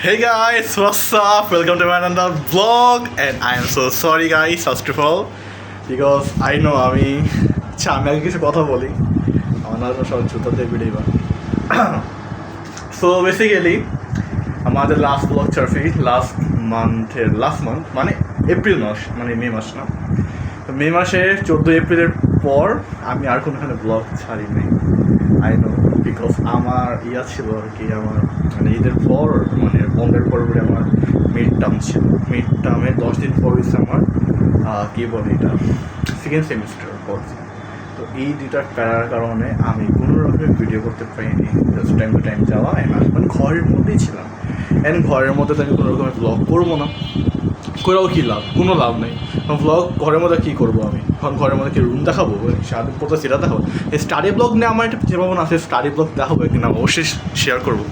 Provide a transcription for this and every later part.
Hey guys, what's up? Welcome to my another vlog, and I am so sorry guys, first of all, because I know আমি আগে কিছু কথা বলি আমার সব জুতাতে ভিডিও বা সো বেসিক্যালি আমাদের লাস্ট ব্লগ ছাড়ছি লাস্ট মান্থ মানে এপ্রিল মাস মানে মে মাস না, তো মে মাসের 14 এপ্রিলের পর আমি আর কোনোখানে ব্লগ ছাড়ি নাই। আই নো, বিকজ আমার ছিল আর কি, আমার মানে ঈদের পর মানে বন্ধের পরে আমার মিড টার্ম ছিল। মিড টার্মের 10 দিন পর হচ্ছে আমার কী বলে এটা সেকেন্ড সেমিস্টার পড়ছি। তো এই দুটার প্যারার কারণে আমি কোনো রকমের ভিডিও করতে পারিনি। জাস্ট টাইম টু টাইম যাওয়া মানে ঘরের মধ্যেই ছিলাম, অ্যান্ড ঘরের মধ্যে তো আমি কোনো রকমের ব্লগ করবো না, করেও কী লাভ, কোনো লাভ নেই। ব্লগ ঘরের মধ্যে কী করবো আমি এখন? ঘরের মধ্যে কি রুম দেখাবো, সারাদিন পড়তে সেটা দেখাবো? এই স্টাডি ব্লগ নিয়ে আমার একটা যেমন আছে, স্টাডি ব্লগ দেখাবো একদিন, আমি অবশ্যই শেয়ার করবো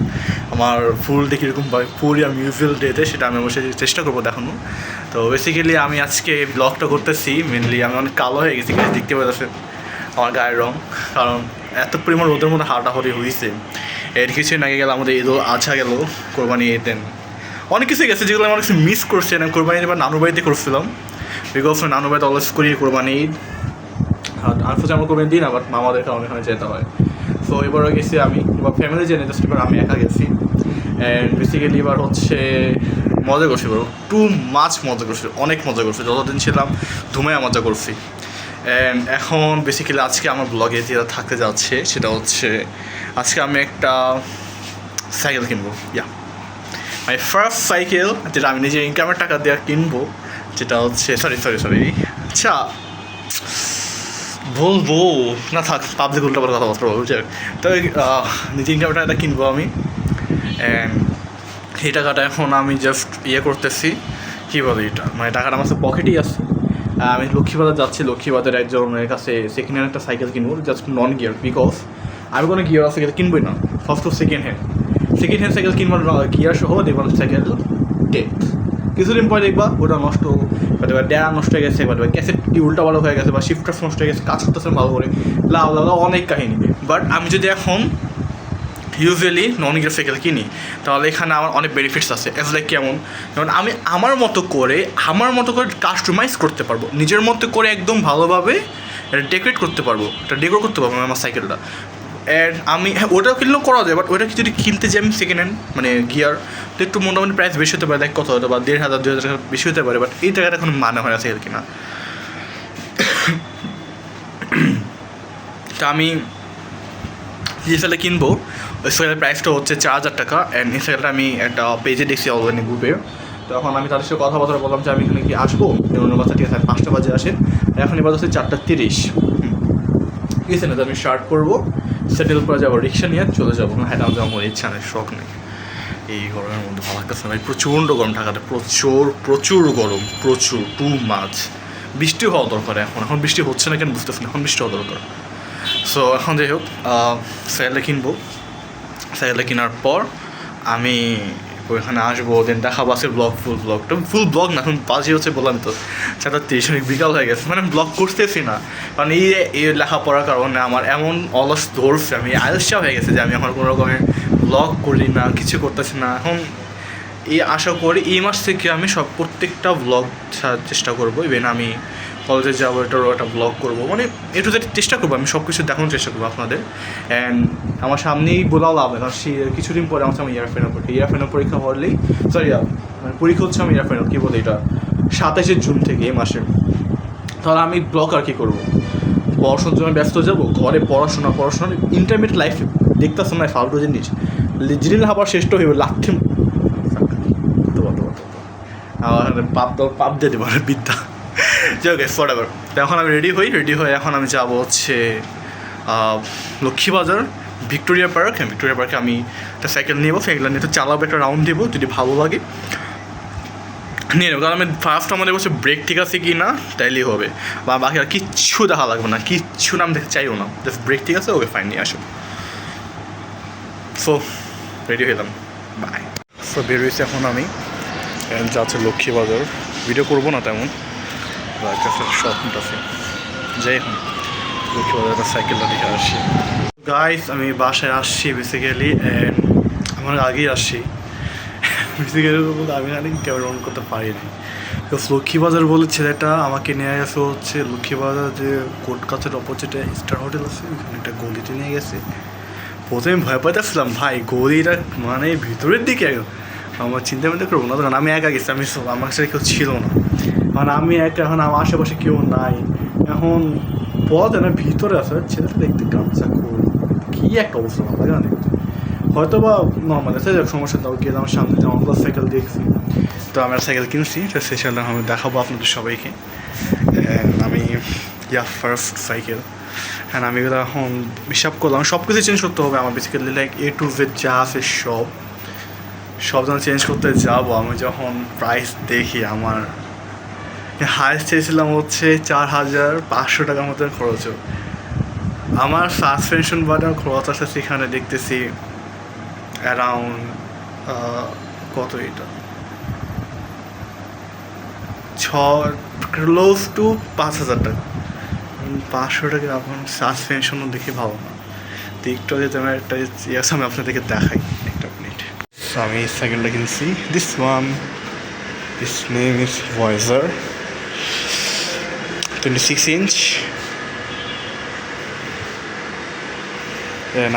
আমার ফুল ডে কীরকম হয়, ফুল আমি ইউজুয়াল ডেতে, সেটা আমি অবশ্যই চেষ্টা করবো দেখানো। তো বেসিক্যালি আমি আজকে ব্লগটা করতেছি মেনলি আমি অনেক কালো হয়ে গেছি, দেখতে পাচ্ছেন আমার গায়ের রঙ, কারণ এত পরিমাণ রোদের মধ্যে হাঁটাহাঁটি হয়েছে। এর কিছুদিন আগে গেলে আমাদের ঈদ আছা গেল, কোরবানি ঈদেন অনেক কিছু গেছে যেগুলো আমার কিছু মিস করছে। আমি কোরবানি এবার নানু বাড়িতে করছিলাম, বিকজ নানু বাড়িতে অলওয়েজ করি কোরবানি ঈদ, আর আমার কোরবানি দিন আবার মামাদের কারণে এখানে যেতে হয়। সো এবারও গেছি আমি, এবার ফ্যামিলি জেনে জাস্ট এবার আমি একা গেছি। অ্যান্ড বেসিক্যালি এবার হচ্ছে মজা করছি, এবার টু মাছ মজা করছি, অনেক মজা করছি, যতদিন ছিলাম ধুমায় মজা করছি। অ্যান্ড এখন বেসিক্যালি আজকে আমার ব্লগে যেটা থাকতে যাচ্ছে সেটা হচ্ছে আজকে আমি একটা সাইকেল কিনবো। মাই ফার্স্ট সাইকেল, যেটা আমি নিজের ইনকামের টাকা দিয়ে কিনবো, যেটা হচ্ছে সরি আচ্ছা বলবো না, থাক পাবলিক উল্টা কথা বলতে পারবো। তো নিজের ইনকামের টাকাটা কিনবো আমি, অ্যান্ড এই টাকাটা এখন আমি জাস্ট করতেছি, কী বলে এটা, মানে টাকাটা আমার পকেটেই আছে। আমি লক্ষ্মীবাজার যাচ্ছি, লক্ষ্মীবাজার একজনের কাছে সেকেন্ড হ্যান্ড একটা সাইকেল কিনবো, জাস্ট নন গিয়ার, বিকজ আমি কোনো গিয়ার সাইকেল কিনবই না। First of second hand cycle কিনবো গিয়ার সহ, দেখবা সাইকেল ডেথ, কিছুদিন পরে দেখবা ওটা নষ্ট, বা ডেরা নষ্ট হয়ে গেছে, বা ক্যাসেট কি উল্টা ভালো হয়ে গেছে, বা শিফটার নষ্ট হয়ে গেছে, কাজ করতেছে ভালো করে, লাভ অনেক কাহিনী। বাট আমি যদি এখন ইউজুয়ালি নন গিয়ার সাইকেল কিনি, তাহলে এখানে আমার অনেক বেনিফিটস আছে। এজ লাইক কেমন, যেমন আমি আমার মতো করে কাস্টমাইজ করতে পারবো, নিজের মতো করে একদম ভালোভাবে ডেকোরেট করতে পারবো, ডেকোর করতে পারবো আমার সাইকেলটা। অ্যান্ড আমি ওটাও কিনলেও করা যায়, বাট ওটা যদি কিনতে যাই আমি সেকেন্ড হ্যান্ড মানে গিয়ার, তো একটু মোটামুটি প্রাইস বেশি হতে পারে, লাইক কত হতে পারে 1,500 2,000 টাকা বেশি হতে পারে। বাট এই টাকাটা এখন মানে হয় না সাইকেল কিনা। তা আমি যে সাইকেলটা কিনবো ওই সাইকেলের প্রাইসটা হচ্ছে 4,000 টাকা। অ্যান্ড এই সাইকেলটা আমি একটা পেজে দেখছি অলরেডি গ্রুপে। তখন আমি তাদের সাথে কথাবার্তা বললাম যে আমি এখানে কি আসবো, অন্য বাচ্চা ঠিক আছে 5টা বাজে আসেন, এখন এবার হচ্ছে 4:30 ঠিক আছে না, তো আমি স্টার্ট করবো, সেটেল করে যাবো, রিক্সা নিয়ে চলে যাবো। হ্যাঁ আমার যাওয়ার ইচ্ছা নেই, শখ নেই এই গরমের মধ্যে, ভালো লাগতেছে না, প্রচণ্ড গরম, ঢাকাতে প্রচুর গরম, প্রচুর টু মাছ। বৃষ্টি হওয়া দরকার, এখন বৃষ্টি হচ্ছে না কেন বুঝতেছি না, এখন বৃষ্টি হওয়া দরকার। সো এখন যাই হোক সাইকেলটা কিনবো, সাইকেলটা কেনার পর আমি ওইখানে আসবো, দেন দেখাবো আজকে ফুল ব্লগ না, এখন বাজে হচ্ছে বললাম তো 4:30 বিকাল হয়ে গেছে, মানে ব্লগ করতেছি না, কারণ এই লেখাপড়ার কারণে আমার এমন অলস ধরছে, আমি আলসা হয়ে গেছে যে আমি এখন কোনো রকমের ব্লগ করি না, কিছু করতেছি না। এখন আশা করি এই মাস থেকে আমি প্রত্যেকটা ব্লগ ছাড়ার চেষ্টা করবো। ইভেন আমি কলেজে যাবো, এটারও একটা ব্লগ করবো, মানে একটু চেষ্টা করবো, আমি সব কিছু দেখানোর চেষ্টা করবো আপনাদের। অ্যান্ড আমার সামনেই বলাও লাভ, কারণ কিছুদিন পরে আমার সামনে ইয়ার পরীক্ষা হলেই মানে পরীক্ষা হচ্ছে আমি ইয়ার কী বলে এটা 27 জুন থেকে এই মাসে। তাহলে আমি ব্লগ আর কী করবো, পড়াশোনার জন্য ব্যস্ত যাবো, ঘরে পড়াশোনা ইন্টারমিডিয়েট লাইফ দেখতেছো না, ফালতু জিনিস জিনিস আবার শেষ হইব লাঠি পাপ দিয়ে দেবো বিদ্যা। যাই হোক ফরএভার। তো এখন আমি রেডি হই এখন আমি যাবো হচ্ছে লক্ষ্মীবাজার ভিক্টোরিয়া পার্কে আমি একটা সাইকেল নেবো, সাইকেল নিয়ে তো চালাবো, একটা রাউন্ড দেবো, যদি ভালো লাগে নিয়ে নেবো। কারণ আমি ফার্স্ট আমাদের বলছে ব্রেক ঠিক আছে কি না তাইলেই হবে, বা বাকি আর কিচ্ছু দেখা লাগবে না, কিচ্ছু নাম দেখতে চাইও না, জাস্ট ব্রেক ঠিক আছে, ওকে ফাইন নিয়ে আসো। সো রেডি হইলাম, বাই। সো বেরোয়েছি এখন আমি, যাচ্ছে লক্ষ্মীবাজার, ভিডিও করবো না তেমন, একটা শর্ট আছে, যাই এখন লক্ষ্মীবাজার সাইকেলটা দেখে আসি। গাইস আমি বাসায় আসছি বেসিক্যালি, অ্যান্ড আমার আগেই আসছি, বেসিক্যালি বলতে আমি জানি ক্যামেরা অন করতে পারিনি। বিকজ লক্ষ্মীবাজার বলে ছেলেটা আমাকে নিয়ে গেছে হচ্ছে লক্ষ্মীবাজার যে কোর্ট কাছের অপোজিটে স্টার হোটেল আছে ওখানে একটা গলিতে নিয়ে গেছে। প্রথমে ভয় পাইতেছিলাম ভাই গলিটা মানে ভিতরের দিকে আমার চিন্তা ভাবনা করবো না, তখন আমি একা গেছি, আমার সাথে কেউ ছিল না, কারণ আমি একা, এখন আমার আশেপাশে কেউ নাই। এখন পথ না ভিতরে আছে ছেলেটা দেখতে গামছা খুব কী একটা অবস্থা ভালো জানে, হয়তো বা নর্মাল আছে সমস্যা তাও গেলাম সামনে অনলাইন সাইকেল দেখছি, তো আমরা সাইকেল কিনছি, তো সেই সাইকেলটা আমি দেখাবো আপনাদের সবাইকে। আমি ফার্স্ট সাইকেল, হ্যাঁ আমি এগুলো এখন হিসাব করলাম সব কিছু চেঞ্জ করতে হবে আমার, basically like A to Z যা আছে সব যখন চেঞ্জ করতে যাবো, আমি যখন প্রাইস দেখি আমার হাইস্ট চেয়েছিলাম হচ্ছে 4,500 টাকার মতো খরচ। আমার সাসপেনশন বাটার খরচ আছে সেখানে দেখতেছি অ্যারাউন্ড কত এটা ক্লোজ টু 5,000 টাকা। 500 টাকা এখন সাসপেনশনও দেখে ভালো না, তো একটু আগে তোমার একটা আমি আপনাদেরকে দেখাই একটা মিনিট। আমি সাইকেলটা কিনছি, this name is Voyager 26 inch.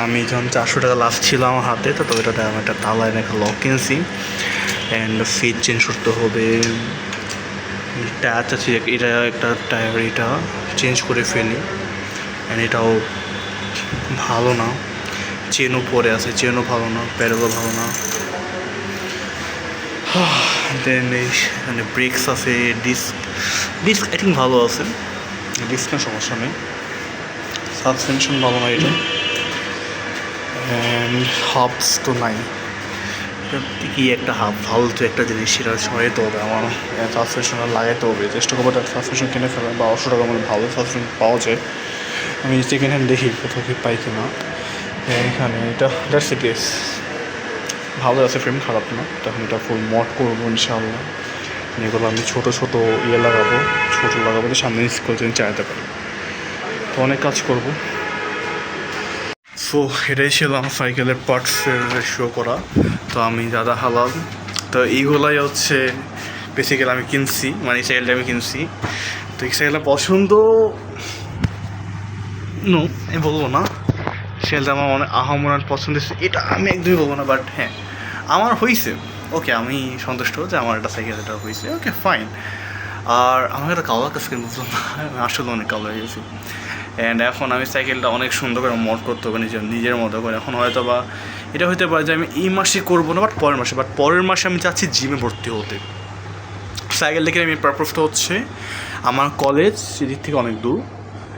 আমি যখন 400 টাকা লাস্ট ছিল আমার হাতে, তো ওইটাতে আমি একটা তালায় একটা লক কিনছি, অ্যান্ড সিট চেঞ্জ করতে হবে, টাচ আছে এটা একটা টায়ার এটা চেঞ্জ করে ফেলি, অ্যান্ড এটাও ভালো না, চেনও পরে আছে, চেনও ভালো না, প্যাডেলও ভালো না। দেন এখানে ব্রেকস আছে, ডিস্ক আই থিঙ্ক ভালো আছে, ডিস্ক না সমস্যা নেই, সাসপেনশন ভালো না এটা, অ্যান্ড হাবস তো নাই, কি একটা হাব ভালো তো একটা জিনিস সেটা সরাইতে হবে আমার, সাসপেনশন লাগাইতে হবে, চেষ্টা করবো একটা সাসপেনশন কিনে ফেলা, 1,200 টাকা মানে ভালো সাসপেনশন পাওয়া যায়, আমি সেকেন্ড হ্যান্ড দেখি কোথাও কি পাই কিনা। এখানে এটা দ্যাটস ইট গাইস, ভালো আছে, ফ্রেম খারাপ না, তখন এটা ফুল মড করবো ইনশাআল্লাহ, এগুলো আমি ছোটো লাগাবো, তো সামনে স্কুল চালাতে পারি, তো অনেক কাজ করবো। সো এটাই ছিল আমার সাইকেলের পার্টসের শো করা, তো আমি দাদা হালাল, তো এইগুলাই হচ্ছে বেসিক্যালি আমি কিনছি, মানে এই সাইকেলটা আমি কিনছি, তো এই সাইকেলটা পছন্দ আমি বলবো না, সাইকেলটা আমার অনেক আহামরান পছন্দ, এটা আমি একদমই বলবো না, বাট হ্যাঁ আমার হয়েছে, ওকে আমি সন্তুষ্ট যে আমার একটা সাইকেল এটা হয়েছে, ওকে ফাইন। আর আমার একটা কালো কাজ করে বুঝলাম না, আমি আসলে অনেক কালো হয়ে গেছি, অ্যান্ড এখন আমি সাইকেলটা অনেক সুন্দর করে মড করতে হবে নিজের মতো করে। এখন হয়তো বা এটা হতে পারে যে আমি এই মাসে করবো না, বাট পরের মাসে আমি চাচ্ছি জিমে ভর্তি হতে। সাইকেল দেখে আমি পারপাসটা হচ্ছে আমার কলেজ সেদিক থেকে অনেক দূর,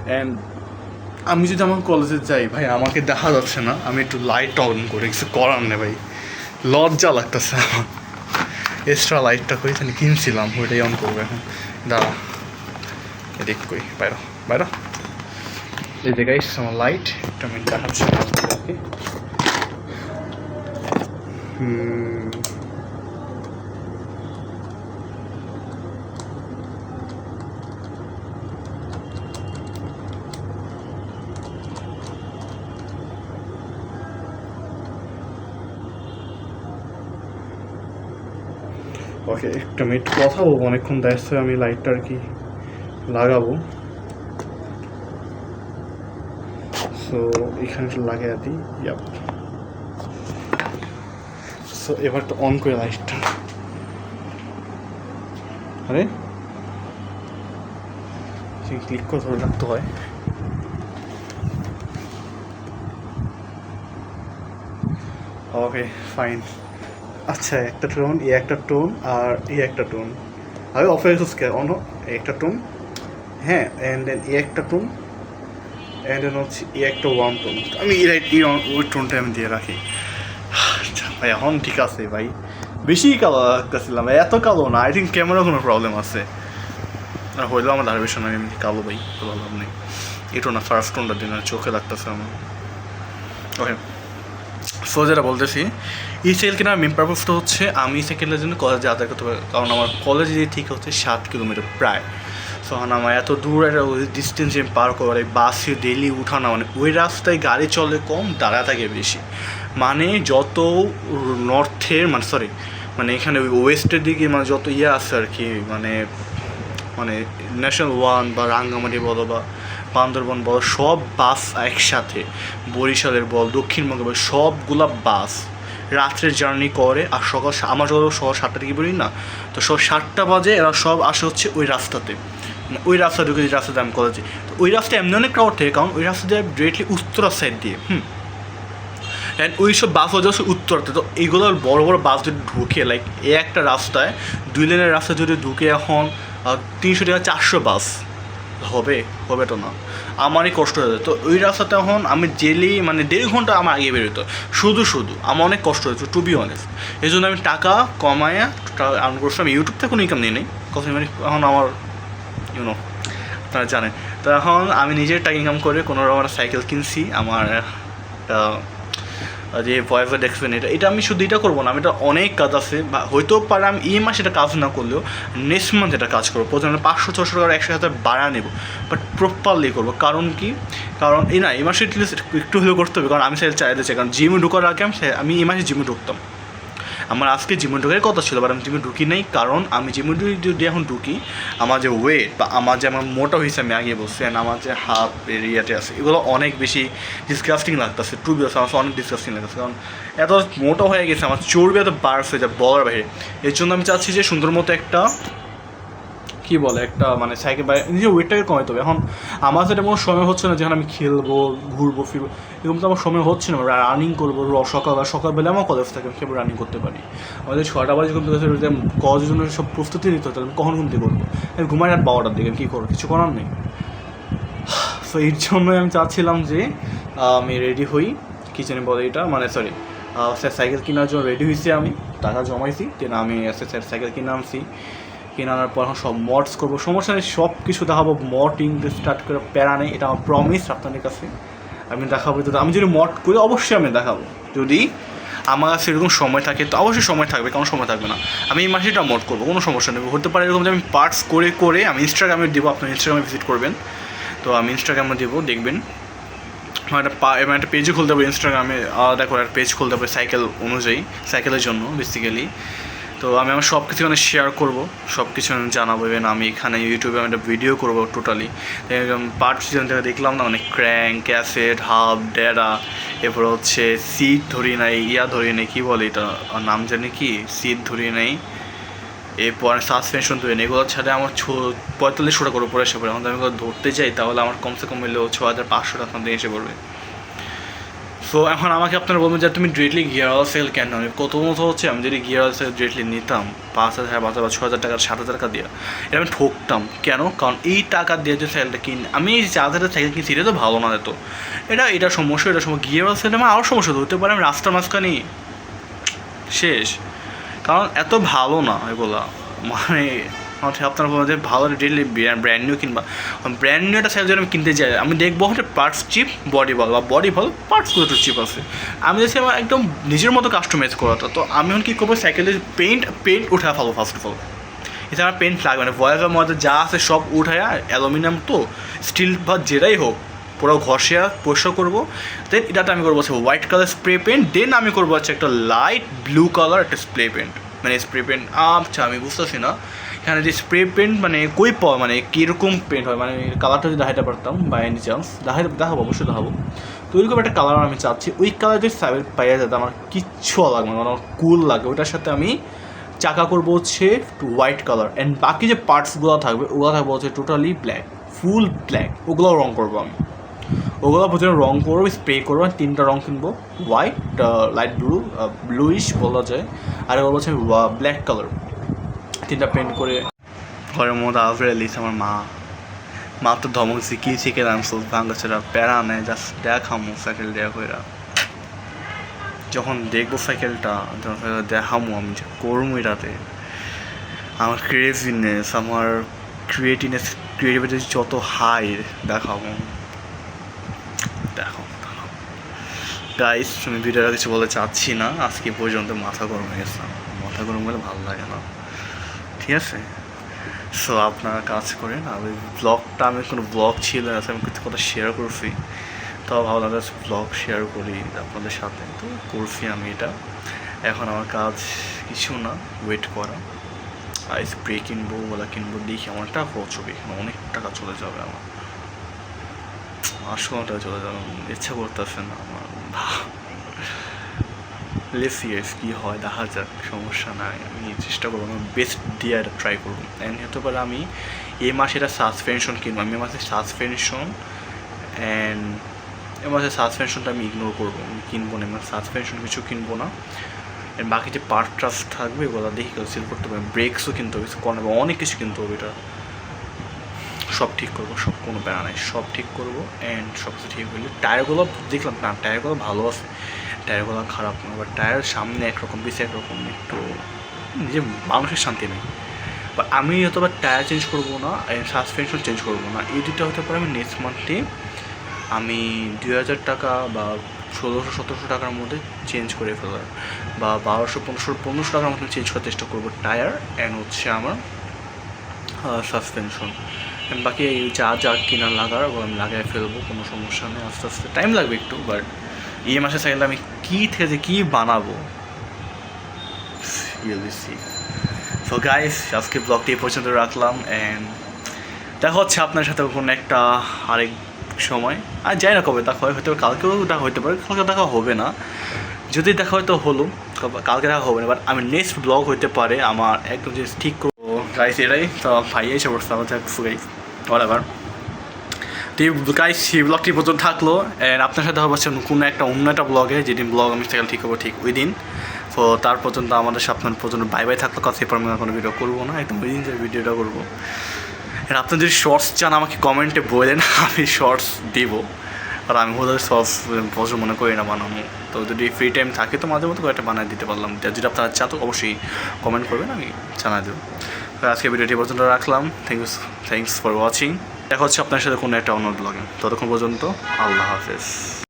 অ্যান্ড আমি যদি আমার কলেজে যাই ভাই আমাকে দেখা যাচ্ছে না, আমি একটু লাইট অন করে কিছু করার নেই ভাই, লজ্জা লাগতেছে আমার, এক্সট্রা লাইটটা কই তাহলে কিনছিলাম ওইটাই অন করবো এখন, দাঁড়া এদিক কই বাইরা এই জায়গায় আমার লাইট একটা আমি দেখাচ্ছি আপনাদেরকে। ওকে একটা মিনিট কথা বলবো, অনেকক্ষণ দেখছে আমি লাইটটা আর কি লাগাবো, সো এখানে একটু লাগিয়ে দিই, সো এবার তো অন করে লাইটটা, আরে ক্লিক করে ধরে রাখতে হয়, ওকে ফাইন। আচ্ছা একটা টোন, একটা টোন আর একটা টোন, আমি অফার অন একটা টোন, হ্যাঁ অ্যান্ড দেন একটা টোন, অ্যান্ড দেন হচ্ছে একটা ওয়ান টোন, আমি ওই টোনটা আমি দিয়ে রাখি। আচ্ছা ভাই এখন ঠিক আছে ভাই, বেশি কালো লাগতেছিলাম, এত কালো না, আই থিঙ্ক ক্যামেরা কোনো প্রবলেম আছে, আর হইলেও আমার ধারে বেশি না, এমনি কালো ভাই ভালো লাভ নেই, এই টোন না ফার্স্ট টোনটা দিন চোখে লাগতেছে আমার। ওকে সো যেটা বলতেছি, এই সাইকেল কেনার মেন পারপাসটা হচ্ছে আমি সাইকেলের জন্য কলেজে যাতায়াত করতে পারি, কারণ আমার কলেজ ঠিক হচ্ছে 7 কিলোমিটার প্রায়, সো আমার এত দূর একটা ডিস্টেন্স আমি পার করে বাসে ডেলি উঠানো, মানে ওই রাস্তায় গাড়ি চলে কম, দাঁড়া থাকে বেশি, মানে যত নর্থের মানে এখানে ওই ওয়েস্টের দিকে মানে যত ইয়ে আছে আর কি, মানে মানে ন্যাশনাল ওয়ান বা রাঙ্গামাটি বলো বা বান্দরবন বলো, সব বাস একসাথে, বরিশালের বল, দক্ষিণবঙ্গে বল, সবগুলা বাস রাত্রের জার্নি করে। আর সকাল আমার যখন সকাল 7টার দিকে বলি না, তো সব 7টা বাজে এরা সব আসে হচ্ছে ওই রাস্তাতে, মানে ওই রাস্তা ঢুকে যে রাস্তাতে আমি কলেজে, তো ওই রাস্তায় এমনি অনেক ক্রাউড থাকে, কারণ ওই রাস্তা দিয়ে ডিরেক্টলি উত্তরা সাইড দিয়ে অ্যান্ড ওই সব বাসও যাচ্ছে উত্তরাতে। তো এইগুলোর বড় বড় বাস যদি ঢুকে লাইক এই একটা রাস্তায় 2 লেনের রাস্তা যদি ঢুকে এখন 300 টাকা 400 বাস হবে, হবে তো না, আমারই কষ্ট হয়ে যায়। তো ওই রাস্তাতে এখন আমি ডেলি মানে 1.5 ঘন্টা আমার আগে বেরোতো, শুধু আমার অনেক কষ্ট হয়েছে টু বি অনেস্ট। এই জন্য আমি টাকা কমায়া আর্ন করছিলাম, ইউটিউব থেকে কোনো ইনকাম নিয়ে নেই, কথা মানে এখন আমার ইউনো আপনারা জানেন। তো এখন আমি নিজের টাকা ইনকাম করে কোনো রকম সাইকেল কিনছি। আমার যে ভয়েসে দেখবেন এটা আমি শুধু এটা করবো না, আমি এটা অনেক কাজ আছে, বা হয়তেও পারে আমি এই মাসে এটা কাজ না করলেও নেক্সট মান্থ এটা কাজ করবো। প্রথমে 500-600 টাকা একসাথে বাড়া নেবো, বাট প্রপারলি করবো। কারণ কি, কারণ এই মাসে একটু হলেও করতে হবে, কারণ আমি চাইতে চাই, কারণ জিমে ঢোকার আগে আমি এই মাসে জিমে ঢুকতাম। আমার আজকে জিমে ঢোকার কথা ছিল, বাট আমি জিমে ঢুকি নাই, কারণ আমি জিমে যদি এখন ঢুকি আমার যে ওয়েট বা আমার মোটা হয়েছে আমি আগে বলছি, অ্যান্ড আমার যে হাফ এরিয়াতে আছে এগুলো অনেক বেশি ডিসকাস্টিং লাগতেছে, টু বি আমার অনেক ডিসকাস্টিং লাগতেছে, কারণ এত মোটা হয়ে গেছে, আমার চর্বি এত বার্স হয়ে যায় বলার বাইরে। এর জন্য আমি চাচ্ছি যে সুন্দর মতো একটা কী বলে একটা মানে সাইকেল বা নিজের ওয়েটটাকে কমাইতে হবে। এখন আমার সেটা কোনো সময় হচ্ছে না যেখানে আমি খেলবো ঘুরবো ফিরবো, এরকম তো আমার সময় হচ্ছে না। রানিং করবো সকালবেলা আমার কলেজ থাকে, আমি রানিং করতে পারি। আমাদের 6টা বাজে ঘুম থেকে কলেজের জন্য সব প্রস্তুতি নিতে হতো, আমি কখন ঘুম থেকে করবো, আমি ঘুমাই রাত 12টার দিকে, কী করবো, কিছু করার নেই। সো এর জন্যই আমি চাচ্ছিলাম যে আমি রেডি হই, কিচেনে বলে এটা মানে সরি সাইকেল কেনার জন্য রেডি হয়েছি, আমি টাকা জমাইছি, দেন আমি সাইকেল কিনে আনছি। কেনার পর এখন সব মডস করবো, সমস্যা নেই, সব কিছু দেখাবো, মডিং স্টার্ট করে প্যারা নেই, এটা আমার প্রমিস আপনাদের কাছে আমি দেখাবো। তো আমি যদি মড করি অবশ্যই আমি দেখাবো, যদি আমার কাছে এরকম সময় থাকে তো অবশ্যই সময় থাকবে, কারণ সময় থাকবে না আমি এই মাসে এটা মড করবো, কোনো সমস্যা নেই। হতে পারে এরকম যে আমি পার্টস করে আমি ইনস্টাগ্রামে দেবো, আপনার ইনস্টাগ্রামে ভিজিট করবেন, তো আমি ইনস্টাগ্রামে দেবো, দেখবেন আমার একটা পেজও খুলতে হবে ইনস্টাগ্রামে, আলাদা করে একটা পেজ খুলতে হবে সাইকেল অনুযায়ী, সাইকেলের জন্য বেসিক্যালি। তো আমি আমার সব কিছু এখানে শেয়ার করবো, সব কিছু জানাবো। ইভেন আমি এখানে ইউটিউবে আমি একটা ভিডিও করবো টোটালি পার্ট সিজন থেকে দেখলাম না, অনেক ক্র্যাঙ্ক, ক্যাসেট, হাব, ডেরা, এরপর হচ্ছে সিট ধরিয়ে নেই, ধরিয়ে নেই, কী বলে এটা নাম জানি কি, সিট ধরিয়ে নেই, এরপর সাসপেনশন ধরিয়ে নেই, এগুলো ছাড়া আমার 4500 টাকার উপরে এসে পড়ে। এখন আমি এগুলো ধরতে যাই তাহলে আমার কমসে কম হলেও 6500 টাকা এসে পড়বে। সো এখন আমাকে আপনারা বলবেন যে তুমি ডিরেক্টলি গিয়ারওয়ালা সাইকেল কেন, আমি কত মতো হচ্ছে আমি যদি গিয়ারওয়ালা সাইকেল ডিরেক্টলি নিতাম 5000 বা 6000 টাকা 7000 টাকা দিয়ে, এটা আমি ঠকতাম কেন, কারণ এই টাকা দিয়ে যে সাইকেলটা কিনে আমি এই 4000 সাইকেল কিনছি, এটা তো ভালো না, তো এটা সমস্যা, এটা সময় গিয়ারওয়ালা সাইকেল আমার আরও সমস্যা হতে পারে, আমি রাস্তার মাঝখানে শেষ, কারণ এত ভালো না এগুলা, মানে আপনার বলবেন যে ভালো ডেলি ব্র্যান্ড নিউ কিনবা, ব্র্যান্ড নিউ একটা সাইকেল যদি আমি কিনতে যাই আমি দেখবো হচ্ছে পার্টস চিপ, বডি ভালো, বা বডি ভালো পার্টসগুলো একটু চিপ আছে, আমি দেখছি আমার একদম নিজের মতো কাস্টমাইজ করাটা। তো আমি এখন কী করবো, সাইকেলের পেন্ট উঠা ফেলো ফার্স্ট অফ অল, এছাড়া আমার পেন্ট লাগবে না, ভয়েসের মধ্যে যা আছে সব উঠায়া, অ্যালুমিনিয়াম তো স্টিল বা যেটাই হোক পুরো ঘষিয়া পরিষ্কার করবো। দেন এটাতে আমি করবো হচ্ছে হোয়াইট কালার স্প্রে পেন্ট, দেন আমি করবো হচ্ছে একটা লাইট ব্লু কালার একটা স্প্রে পেন্ট, মানে স্প্রে পেন্ট আচ্ছা আমি বুঝতেছি না এখানে যে স্প্রে পেন্ট মানে কই পাওয়া, মানে কীরকম পেন্ট হয়, মানে কালারটা যদি দেখাতে পারতাম বাই এনি চান্স দেখাবো, অবশ্যই দেখাবো। তো ওইরকম একটা কালার আমি চাচ্ছি, ওই কালার যদি পাইয়া যেতে আমার কিচ্ছু লাগবে না, আমার কুল লাগবে। ওইটার সাথে আমি চাকা করবো হচ্ছে হোয়াইট কালার, অ্যান্ড বাকি যে পার্টসগুলো থাকবে ওগুলো থাকবে হচ্ছে টোটালি ব্ল্যাক, ফুল ব্ল্যাক, ওগুলোও রং করবো আমি, ওগুলো প্রথমে রং করবো, স্প্রে করবো, 3টা রং কিনবো, হোয়াইট, লাইট ব্লুইশ বলা যায়, আর এগুলো হচ্ছে ব্ল্যাক কালার, 3টা পেন্ট করে ঘরের মধ্যে আভরে লিখছে। আমার মা তো ধমক শিখিয়েছি কে আনছো ভাঙ্গাছেরা প্যারা নেয়, জাস্ট দেখামো সাইকেল দেয়া করে, যখন দেখবো সাইকেলটা দেখামো আমি যে করবো এটাতে, আমার ক্রেজিনেস, আমার ক্রিয়েটিভিটি যত হাই দেখাবো। দেখো গাইস, আমি ভিডিওটা কিছু বলতে চাচ্ছি না, আজকে পর্যন্ত মাথা গরম হয়ে গেছে, মাথা গরম হলে ভালো লাগে না, ঠিক আছে। সো আপনারা কাজ করেন, আমি ব্লগটা আমি কোনো ব্লগ ছিল না, আমি কিছু কথা শেয়ার করছি, তাও ভাবলাম ব্লগ শেয়ার করি আপনাদের সাথে, তো করছি আমি এটা। এখন আমার কাজ কিছু না, ওয়েট করা। আর স্প্রে কিনবো, ওগুলো কিনবো, দেখি আমার টাকা খরচ হবে, এখানে অনেক টাকা চলে যাবে আমার, 800 টাকা চলে যাবে, ইচ্ছা করতেছে না আমার। লেসিয়াস কী হয় দেখা যাক, সমস্যা নাই, আমি চেষ্টা করবো, আমি বেস্ট দিয়ে ট্রাই করবো। অ্যান্ড হতে পারে আমি এই মাসে এটা সাসপেনশন কিনবো, আমি মাসে সাসপেনশন অ্যান্ড এর মাসে সাসপেনশনটা আমি ইগনোর করবো, আমি কিনবো না, আমি সাসপেনশন কিছু কিনবো না। অ্যান্ড বাকি যে পার্ট ট্রাস্ট থাকবে ওগুলো দেখি সেল করতে হবে, ব্রেকসও কিনতে হবে, কর্নার অনেক কিছু কিনতে হবে, এটা সব ঠিক করবো, সব কোনো প্যারা নাই, সব ঠিক করবো। অ্যান্ড সব কিছু ঠিক হলে টায়ারগুলো দেখলাম না, টায়ারগুলো ভালো আছে, টায়ারগুলো খারাপ না, বাট টায়ার সামনে একরকম পিছিয়ে একরকম, একটু নিজে মানুষের শান্তি নেই। বা আমি হয়তো বা টায়ার চেঞ্জ করবো না, সাসপেনশন চেঞ্জ করবো না, এই দুটো হতে পারে আমি নেক্সট মান্থে আমি 2000 টাকা বা 1600-1700 টাকার মধ্যে চেঞ্জ করে ফেলার, বা 1200-1500 টাকার মধ্যে চেঞ্জ করার চেষ্টা করবো টায়ার অ্যান্ড হচ্ছে আমার সাসপেনশন। বাকি যা যা কিনা লাগার ওগুলো আমি লাগাই ফেলবো, কোনো সমস্যা নেই, আস্তে আস্তে টাইম লাগবে একটু, বাট এই মাসে চাইলে আমি কী থেকে যে কী বানাবো। সো গাইস, আজকে ব্লগটি এই পর্যন্ত রাখলাম, অ্যান্ড দেখা হচ্ছে আপনার সাথে কোনো একটা আরেক সময়, আর যাই না কবে দেখা হয়, হয়তো কালকেও দেখা হতে পারে, কালকে দেখা হবে না, যদি দেখা হয়তো হলো, কালকে দেখা হবে না, বাট আমি নেক্সট ব্লগ হইতে পারে আমার একদম জিনিস ঠিক করবো। গাইস এটাই তো, ভাই এসে পড়ছে আমার গাইস বরাবর। তো এই গাইস এই ব্লগটি পর্যন্ত থাকলো, অ্যান্ড আপনার সাথে হবে হচ্ছে কোনো একটা অন্য একটা ব্লগে, যেদিন ব্লগ আমি ঠিক করবো ঠিক ওই দিন। তো তার পর্যন্ত আমাদের সাথে আপনার পর্যন্ত বাই বাই থাকলো, কথা এরপর আমি কোনো ভিডিও করবো না, একদম ওই দিন যে ভিডিওটা করবো। আর আপনার যদি শর্টস চান আমাকে কমেন্টে বলেন, আমি শর্টস দিব, আর আমি ওদের শর্টস পছন্দ মনে করি না বানানো, তো যদি ফ্রি টাইম থাকে তো মাঝে মতো কয়েকটা বানিয়ে দিতে পারলাম, যদি আপনারা চান তো অবশ্যই কমেন্ট করবেন, আমি জানাই দেবো। আজকে ভিডিওটি পর্যন্ত রাখলাম, থ্যাংকস ফর ওয়াচিং, দেখা হচ্ছে আপনার সাথে কোনো একটা অন্য ব্লগে, ততক্ষণ পর্যন্ত আল্লাহ হাফেজ।